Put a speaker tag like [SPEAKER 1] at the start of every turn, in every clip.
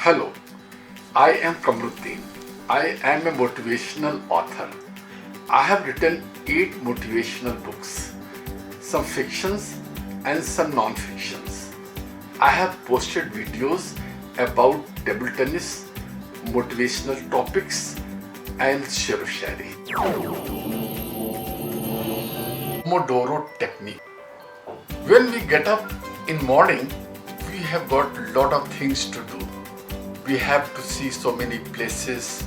[SPEAKER 1] Hello, I am Kamruddin. I am a motivational author. I have written 8 motivational books, some fictions and some non-fictions. I have posted videos about table tennis, motivational topics and Sher Shayari. Pomodoro technique. When we get up in morning, we have got a lot of things to do. We have to see so many places,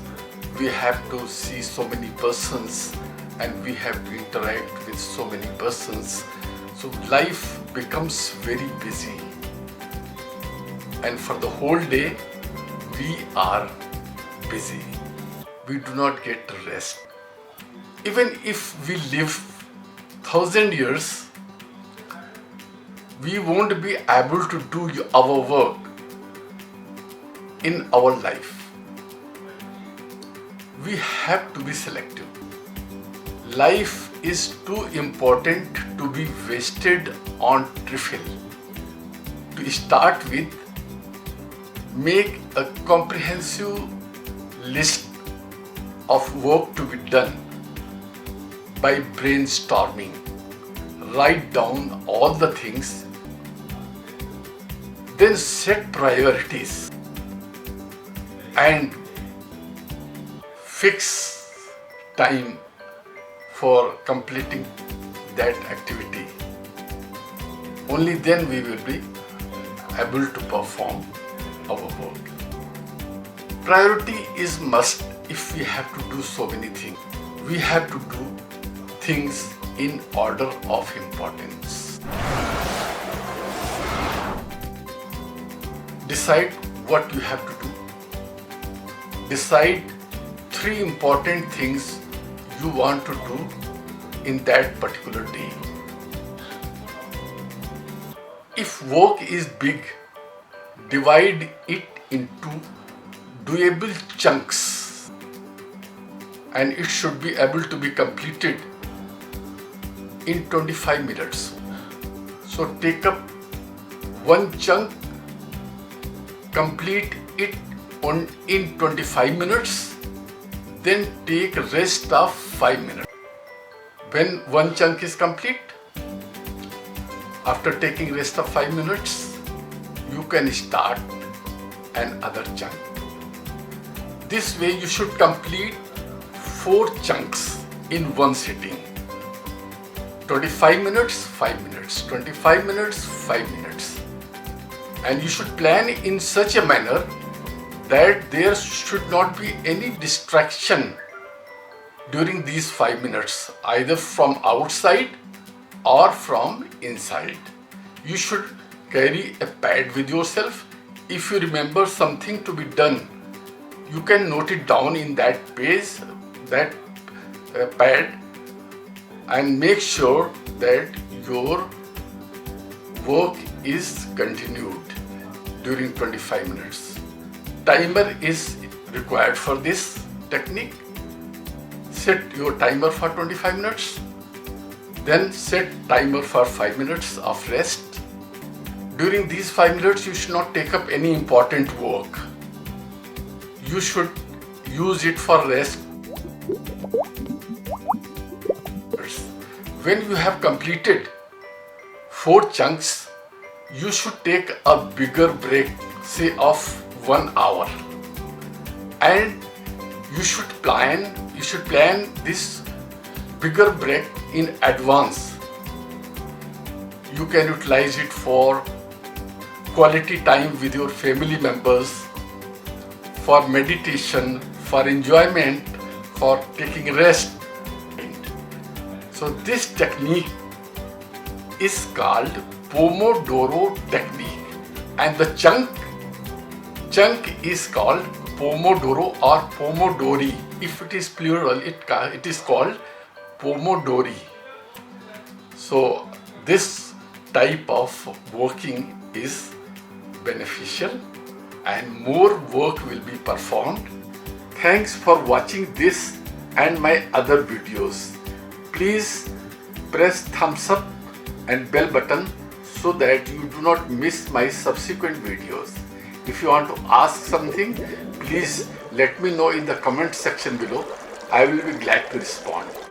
[SPEAKER 1] we have to see so many persons, and we have to interact with so many persons. So life becomes very busy. And for the whole day, we are busy. We do not get rest. Even if we live 1,000 years, we won't be able to do our work in our life. We have to be selective. Life is too important to be wasted on trivial. To start with, make a comprehensive list of work to be done by brainstorming. Write down all the things, then set priorities and fix time for completing that activity. Only then we will be able to perform our work. Priority is must if we have to do so many things. We have to do things in order of importance. Decide what you have to do. Decide 3 important things you want to do in that particular day. If work is big, divide it into doable chunks and it should be able to be completed in 25 minutes. So take up one chunk, complete it in 25 minutes, then take a rest of 5 minutes. When one chunk is complete, after taking rest of 5 minutes, you can start another chunk. This way you should complete 4 chunks in one sitting. 25 minutes, 5 minutes, 25 minutes, 5 minutes. And you should plan in such a manner that there should not be any distraction during these 5 minutes, either from outside or from inside. You should carry a pad with yourself. If you remember something to be done, you can note it down in that page, that pad, and make sure that your work is continued during 25 minutes. Timer is required for this technique. Set your timer for 25 minutes. Then set timer for 5 minutes of rest. During these 5 minutes, you should not take up any important work. You should use it for rest. When you have completed 4 chunks, you should take a bigger break, say of 1 hour, and you should plan this bigger break in advance. You can utilize it for quality time with your family members, for meditation, for enjoyment, for taking rest. So this technique is called Pomodoro technique, and the chunk is called Pomodoro or Pomodori. If it is plural, it is called Pomodori. So this type of working is beneficial and more work will be performed. Thanks for watching this and my other videos. Please press thumbs up and bell button so that you do not miss my subsequent videos. If you want to ask something, please let me know in the comment section below. I will be glad to respond.